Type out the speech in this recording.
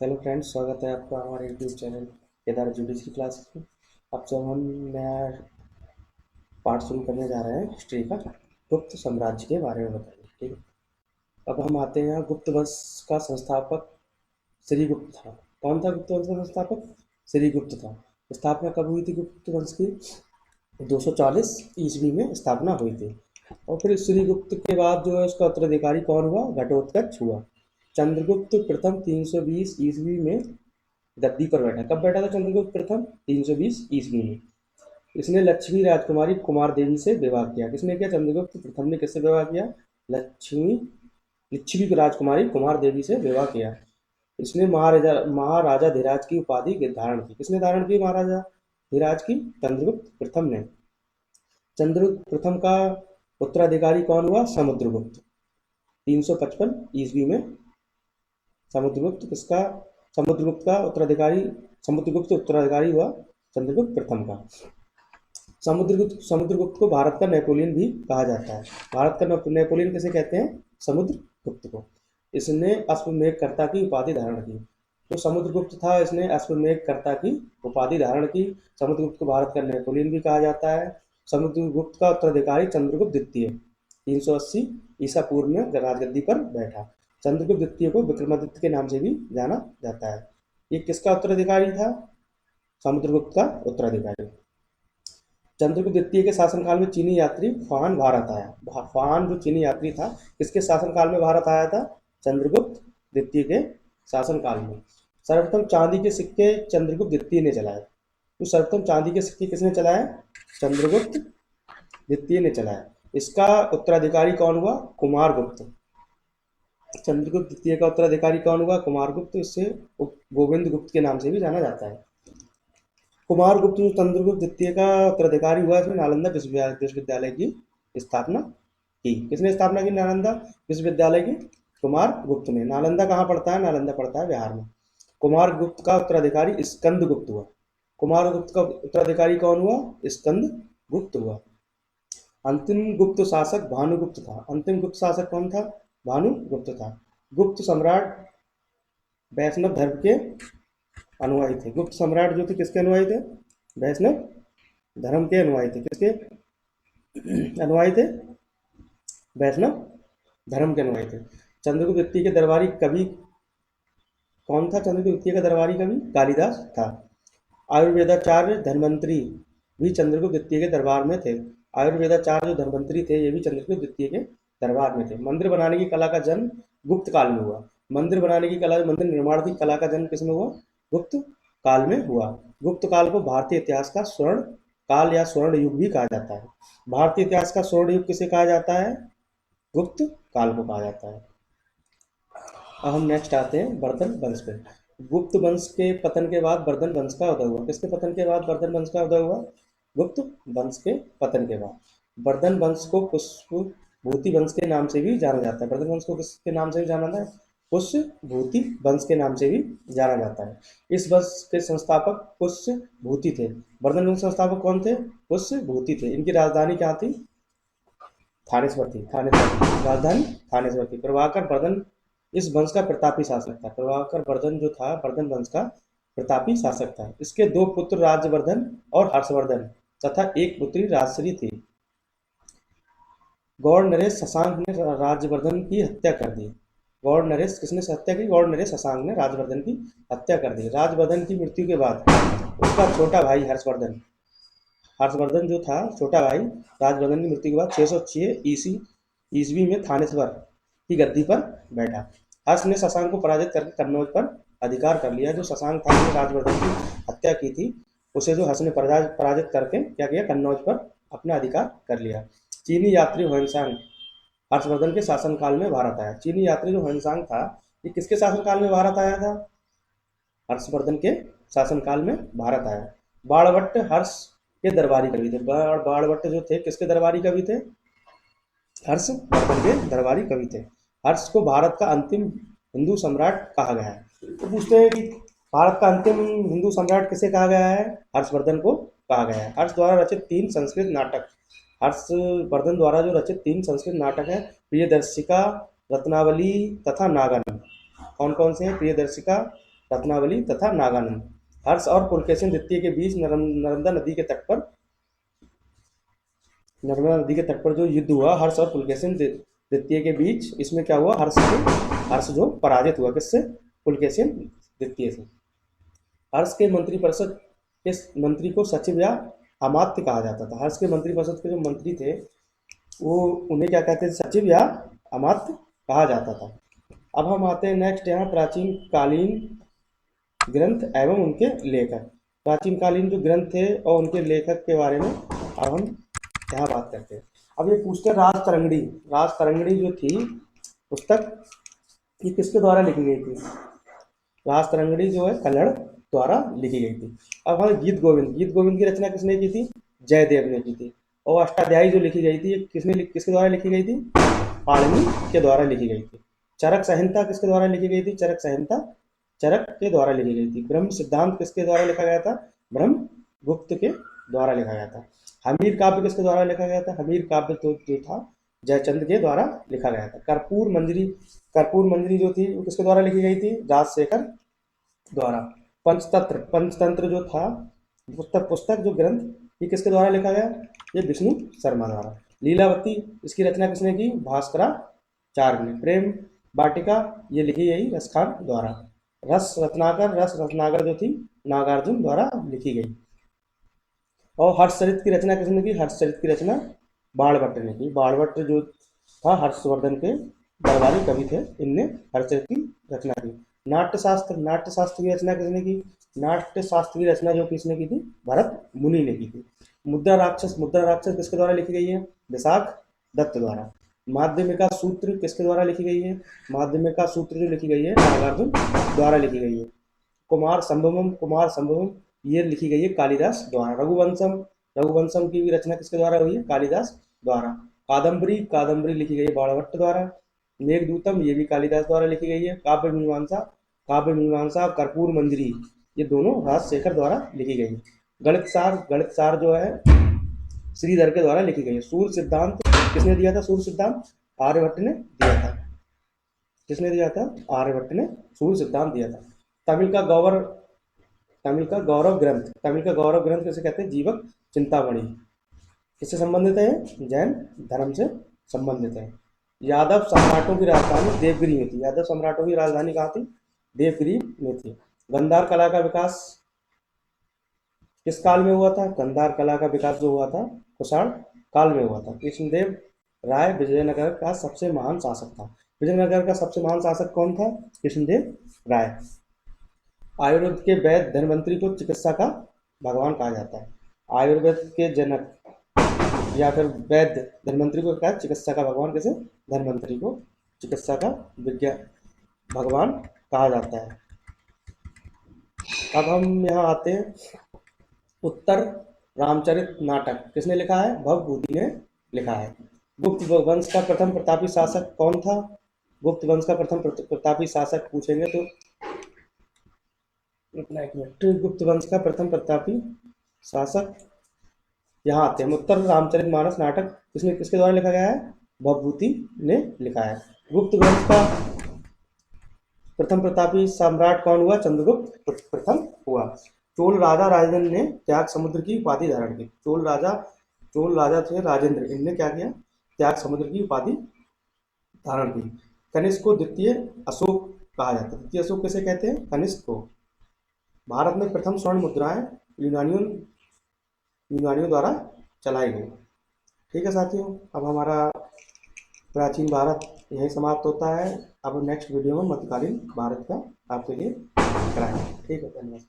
Hello friends, स्वागत है आपका हमारे YouTube channel Kedar judiciary class में। अब जब हम नया पार्ट शुरू करने जा रहे हैं हिस्ट्री का, गुप्त साम्राज्य के बारे में बताएंगे। ठीक है। अब हम आते हैं, गुप्त वंश का संस्थापक श्रीगुप्त था। कौन था गुप्त वंश का संस्थापक? श्रीगुप्त था। स्थापना कब हुई थी गुप्त वंश की? 240 ईस्वी में स्थापना हुई थी। और फिर श्रीगुप्त के बाद जो है उसका उत्तराधिकारी कौन हुआ? घटोत्कच हुआ। चंद्रगुप्त प्रथम 320 ईस्वी में गद्दी पर बैठा। कब बैठा था चंद्रगुप्त प्रथम? 320 ईस्वी में। इसने लक्ष्मी राजकुमारी कुमार देवी से विवाह किया। किसने किया? चंद्रगुप्त प्रथम ने किससे विवाह किया? लक्ष्मी लिच्छवी राजकुमारी कुमार देवी से विवाह किया। इसने महाराजा महाराजा धीराज की उपाधि धारण की। किसने धारण की महाराजा धीराज की? चंद्रगुप्त प्रथम ने। चंद्रगुप्त प्रथम का उत्तराधिकारी कौन हुआ? समुद्रगुप्त। 355 ईस्वी में समुद्रगुप्त किसका समुद्रगुप्त का उत्तराधिकारी समुद्रगुप्त उत्तराधिकारी हुआ चंद्रगुप्त प्रथम का। समुद्रगुप्त को भारत का नेपोलियन भी कहा जाता है। भारत का नेपोलियन किसे कहते हैं? समुद्रगुप्त को। इसने अश्वमेधकर्ता की उपाधि धारण की। जो समुद्रगुप्त था इसने अश्वमेधकर्ता की उपाधि धारण की। समुद्रगुप्त को भारत का नेपोलियन भी कहा जाता है। समुद्रगुप्त का उत्तराधिकारी चंद्रगुप्त द्वितीय 380 ईसा पूर्व में राजगद्दी पर बैठा। चंद्रगुप्त द्वितीय को विक्रमादित्य के नाम से भी जाना जाता है। ये किसका उत्तराधिकारी था? समुद्रगुप्त का उत्तराधिकारी। चंद्रगुप्त द्वितीय के शासनकाल में चीनी यात्री फान भारत आया। फान जो चीनी यात्री था, किसके शासनकाल में भारत आया था? चंद्रगुप्त द्वितीय के शासनकाल में। सर्वप्रथम चांदी के सिक्के चंद्रगुप्त द्वितीय ने चलाए। तो सर्वप्रथम चांदी के सिक्के किसने चलाए? चंद्रगुप्त द्वितीय ने चलाए। इसका उत्तराधिकारी कौन हुआ? कुमारगुप्त। चंद्रगुप्त द्वितीय का उत्तराधिकारी कौन हुआ? कुमारगुप्त। इससे गोविंद गुप्त के नाम से भी जाना जाता है। कुमारगुप्त जो चंद्रगुप्त द्वितीय का उत्तराधिकारी हुआ, इसने नालंदा विश्वविद्यालय की स्थापना की। किसने स्थापना की नालंदा विश्वविद्यालय की? कुमारगुप्त ने। नालंदा कहाँ पड़ता है? नालंदा पड़ता है बिहार में। कुमारगुप्त का उत्तराधिकारी स्कंदगुप्त हुआ। कुमारगुप्त का उत्तराधिकारी कौन हुआ? स्कंदगुप्त हुआ। अंतिम गुप्त शासक भानुगुप्त था। अंतिम गुप्त शासक कौन था? भानुगुप्त था। गुप्त सम्राट वैष्णव धर्म के अनुयायी थे। गुप्त सम्राट जो थे किसके अनुयायी थे? वैष्णव धर्म के अनुयायी थे। किसके अनुयायी थे? वैष्णव धर्म के अनुयायी थे। चंद्रगुप्त द्वितीय के दरबारी कवि कौन था? चंद्रगुप्त द्वितीय का दरबारी कवि कालिदास था। आयुर्वेदाचार्य धन्वंतरी भी चंद्रगुप्त द्वितीय के दरबार में थे। आयुर्वेदाचार्य जो धन्वंतरी थे ये भी चंद्रगुप्त द्वितीय के दरबार में थे। मंदिर बनाने की कला का जन्म गुप्त काल में हुआ। मंदिर बनाने की कला, मंदिर निर्माण की कला का जन्म किसमें हुआ? गुप्त काल में हुआ। गुप्त काल को भारतीय इतिहास का स्वर्ण काल या स्वर्ण युग भी कहा जाता है। भारतीय इतिहास का स्वर्ण युग किसे कहा जाता है? गुप्त काल को कहा जाता है। अब हम नेक्स्ट आते हैं वर्धन वंश पे। गुप्त वंश के पतन के बाद वर्धन वंश का उदय हुआ। किसके पतन के बाद वर्धन वंश का उदय हुआ? गुप्त वंश के पतन के बाद। वर्धन वंश को पुष्पभूति वंश के नाम से भी जाना जाता है। वर्धन वंश को किसके नाम से भी जाना जाता है? पुष्पभूति वंश के नाम से भी जाना जाता है। इस वंश के संस्थापक पुष्पभूति थे। वर्धन वंश संस्थापक कौन थे? पुष्पभूति थे। इनकी राजधानी क्या थी? थानेश्वर थी। थानेश्वर राजधानी थानेश्वर थी। प्रभाकर वर्धन इस वंश का प्रतापी शासक था। प्रभाकर वर्धन जो था वर्धन वंश का प्रतापी शासक था। इसके दो पुत्र राज्यवर्धन और हर्षवर्धन तथा एक पुत्री राजश्री थी। गौड़ नरेश शशांक ने राज्यवर्धन की हत्या कर दी। गौड़ नरेश किसने हत्या की? गौड़ नरेश शशांक ने राज्यवर्धन की हत्या कर दी। राज्यवर्धन की मृत्यु के बाद उसका छोटा भाई हर्षवर्धन जो था छोटा भाई, राज्यवर्धन की मृत्यु के बाद 606 ईस्वी में थानेश्वर की गद्दी पर बैठा। हर्ष ने शशांक को पराजित करके कन्नौज पर अधिकार कर लिया। जो शशांक था जिसने राज्यवर्धन की हत्या की थी, उसे जो हर्ष ने पराजित करके क्या किया? कन्नौज पर अपना अधिकार कर लिया। चीनी यात्री ह्वेनसांग हर्षवर्धन के शासनकाल में भारत आया। चीनी यात्री जो ह्वेनसांग था, ये किसके शासनकाल में भारत आया था? हर्षवर्धन के शासनकाल में भारत आया। बाणभट्ट हर्ष के दरबारी कवि थे। बाणभट्ट जो थे किसके दरबारी कवि थे? हर्षवर्धन के दरबारी कवि थे। हर्ष को भारत का अंतिम हिंदू सम्राट कहा गया है। तो पूछते हैं कि भारत का अंतिम हिंदू सम्राट किसे कहा गया है? हर्षवर्धन को कहा गया है। हर्ष द्वारा रचित 3 संस्कृत नाटक हर्षवर्धन द्वारा जो रचित 3 संस्कृत नाटक है, प्रियदर्शिका, रत्नावली तथा नागन। कौन कौन से हैं? प्रियदर्शिका, रत्नावली तथा नागानंद। हर्ष और पुलकेशिन द्वितीय के बीच नर्मदा नदी के तट पर जो युद्ध हुआ हर्ष और पुलकेशिन द्वितीय के बीच, इसमें क्या हुआ, हर्ष जो पराजित हुआ किससे, पुलकेशिन द्वितीय से। हर्ष के मंत्रिपरिषद के मंत्री को सचिव या अमात्य कहा जाता था। हर्ष के मंत्रिपरिषद के जो मंत्री थे वो उन्हें क्या कहते थे, सचिव या अमात्य कहा जाता था। अब हम आते हैं नेक्स्ट यहाँ प्राचीन कालीन ग्रंथ एवं उनके लेखक। प्राचीन कालीन जो ग्रंथ थे और उनके लेखक के बारे में अब हम यहाँ बात करते हैं। अब ये पूछते हैं राजतरंगिणी जो थी पुस्तक ये किसके द्वारा लिखी गई थी। राजतरंगिणी जो है कल्हड़ द्वारा लिखी गई थी। अब हम गीत गोविंद की रचना किसने की थी, जयदेव ने की थी। और अष्टाध्यायी जो लिखी गई थी किसके द्वारा लिखी गई थी, पाणिनि के द्वारा लिखी गई थी। चरक संहिता किसके द्वारा लिखी गई थी, चरक संहिता चरक के द्वारा लिखी गई थी। ब्रह्म सिद्धांत किसके द्वारा लिखा गया था, ब्रह्मगुप्त के द्वारा लिखा गया था। हमीर काव्य किसके द्वारा लिखा गया था, हमीर काव्य तो जो था जयचंद के द्वारा लिखा गया था। कर्पूर मंजरी जो थी वो किसके द्वारा लिखी गई थी, राजशेखर द्वारा। पंचतंत्र जो था पुस्तक जो ग्रंथ ये किसके द्वारा लिखा गया, ये विष्णु शर्मा द्वारा। लीलावती इसकी रचना किसने की, भास्कराचार्य ने। प्रेम वाटिका ये लिखी गई रसखान द्वारा। रस रत्नाकर जो थी नागार्जुन द्वारा लिखी गई। और हर्षचरित की रचना किसने की, हर्षचरित की रचना बाणभट्ट ने की। बाणभट्ट जो था हर्षवर्धन के दरबारी कवि थे, इनने हर्षचरित की रचना की। नाट्यशास्त्र की रचना किसने की, नाट्यशास्त्र की रचना जो किसने की थी, भरत मुनि ने की थी। मुद्रा राक्षस किसके द्वारा लिखी गई है, विशाख दत्त द्वारा। माध्यमिका सूत्र किसके द्वारा लिखी गई है, माध्यमिका सूत्र जो लिखी गई है नागार्जुन द्वारा लिखी गई है। कुमार संभवम ये लिखी गई है कालिदास द्वारा। रघुवंशम की भी रचना किसके द्वारा हुई है, कालिदास द्वारा। कादम्बरी लिखी गई है बाणभट्ट द्वारा। मेघदूतम ये भी कालिदास द्वारा लिखी गई है। काव्य मीमांसा कर्पूर मंजरी ये दोनों राजशेखर द्वारा लिखी गई है। गणित सार जो है श्रीधर के द्वारा लिखी गई है। सूर्य सिद्धांत किसने दिया था, सूर्य सिद्धांत आर्यभट्ट ने दिया था। किसने दिया था, आर्यभट्ट ने सूर्य सिद्धांत दिया था। तमिल का गौरव ग्रंथ किसे कहते हैं, जीवक चिंतामणि किससे संबंधित है, जैन धर्म से संबंधित है। यादव सम्राटों की राजधानी देवगिरी में थी। यादव सम्राटों की राजधानी कहाँ थी, देवगिरी में थी। गांधार कला का विकास किस काल में हुआ था, गांधार कला का विकास जो हुआ था कुषाण काल में हुआ था। कृष्णदेव राय विजयनगर का सबसे महान शासक था। विजयनगर का सबसे महान शासक कौन था, कृष्णदेव राय। आयुर्वेद के वैद्य धन्वंतरी को चिकित्सा का भगवान कहा जाता है। आयुर्वेद के जनक या फिर वैद्य धन्वंतरी को क्या, चिकित्सा का भगवान, कैसे, धन्वंतरी को चिकित्सा का भगवान कहा जाता है। अब हम यहाँ आते हैं उत्तर रामचरित नाटक किसने लिखा है, भवभूति ने लिखा है। गुप्त वंश का प्रथम प्रतापी शासक कौन था, गुप्त वंश का प्रथम प्रतापी शासक पूछेंगे तो गुप्त वंश का प्रथम प्रतापी शासक यहाँ आते हैं। उत्तर रामचरितमानस नाटक किसके द्वारा लिखा गया है, भवभूति ने लिखा है। गुप्त वंश का प्रथम प्रतापी सम्राट कौन हुआ, चंद्रगुप्त प्रथम हुआ। चोल राजा राजेंद्र ने त्याग समुद्र की उपाधि धारण की। चोल राजा थे राजेंद्र, इनने क्या किया, त्याग समुद्र की उपाधि धारण की। कनिष्क को द्वितीय अशोक कहा जाता है। द्वितीय अशोक किसे कहते हैं, कनिष्क को। भारत में प्रथम स्वर्ण मुद्राएं यूनानियों द्वारा चलाई गई। ठीक है साथियों, अब हमारा प्राचीन भारत यही समाप्त होता है। अब नेक्स्ट वीडियो में मध्यकालीन भारत का आपके लिए कराएंगे। ठीक है, धन्यवाद।